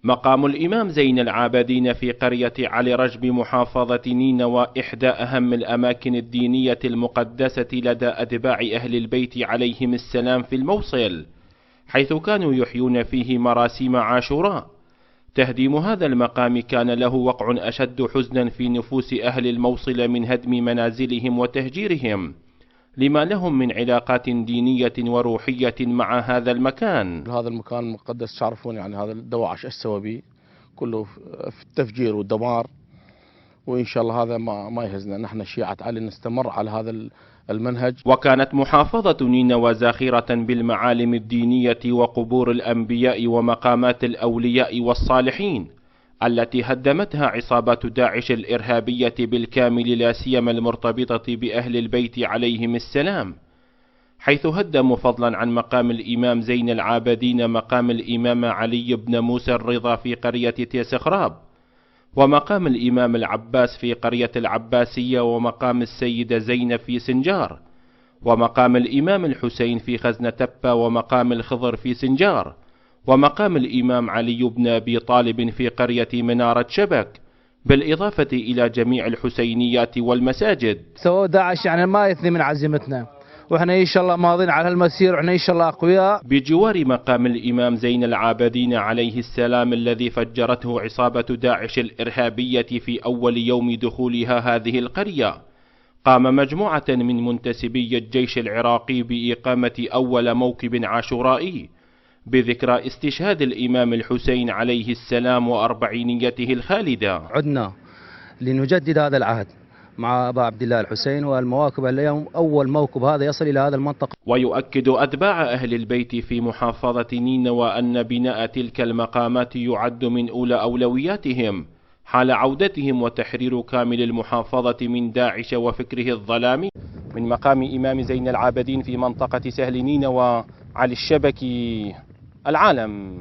مقام الإمام زين العابدين في قرية علي رج محافظة نينوى إحدى أهم الأماكن الدينية المقدسة لدى أتباع أهل البيت عليهم السلام في الموصل، حيث كانوا يحيون فيه مراسيم عاشوراء. تهديم هذا المقام كان له وقع أشد حزنا في نفوس أهل الموصل من هدم منازلهم وتهجيرهم، لما لهم من علاقات دينية وروحية مع هذا المكان. هذا المكان المقدس تعرفون يعني هذا الدواعش ايش سوى به، كله في التفجير والدمار، وإن شاء الله هذا ما يهزنا. نحن شيعة علي نستمر على هذا المنهج. وكانت محافظة نينوى زاخرة بالمعالم الدينية وقبور الأنبياء ومقامات الأولياء والصالحين التي هدمتها عصابات داعش الإرهابية بالكامل، لا سيما المرتبطة بأهل البيت عليهم السلام، حيث هدموا فضلا عن مقام الإمام زين العابدين مقام الإمام علي بن موسى الرضا في قرية تيسخراب، ومقام الإمام العباس في قرية العباسية، ومقام السيدة زينب في سنجار، ومقام الإمام الحسين في خزنة تبة، ومقام الخضر في سنجار، ومقام الإمام علي بن أبي طالب في قرية منارة شبك، بالإضافة إلى جميع الحسينيات والمساجد. سووا داعش يعني ما يثني من عزيمتنا، واحنا ان شاء الله ماضين على هالمسير، واحنا ان شاء الله اقوياء. بجوار مقام الإمام زين العابدين عليه السلام الذي فجرته عصابة داعش الإرهابية في أول يوم دخولها هذه القرية، قام مجموعة من منتسبي الجيش العراقي بإقامة أول موكب عاشورائي بذكرى استشهاد الإمام الحسين عليه السلام وأربعينيته الخالدة. عدنا لنجدد هذا العهد مع أبا عبد الله الحسين، والمواكب اليوم أول موكب هذا يصل إلى هذا المنطقة. ويؤكد أتباع أهل البيت في محافظة نينوى أن بناء تلك المقامات يعد من أولى أولوياتهم حال عودتهم وتحرير كامل المحافظة من داعش وفكره الظلامي. من مقام إمام زين العابدين في منطقة سهل نينوى، علي الشبكي، العالم.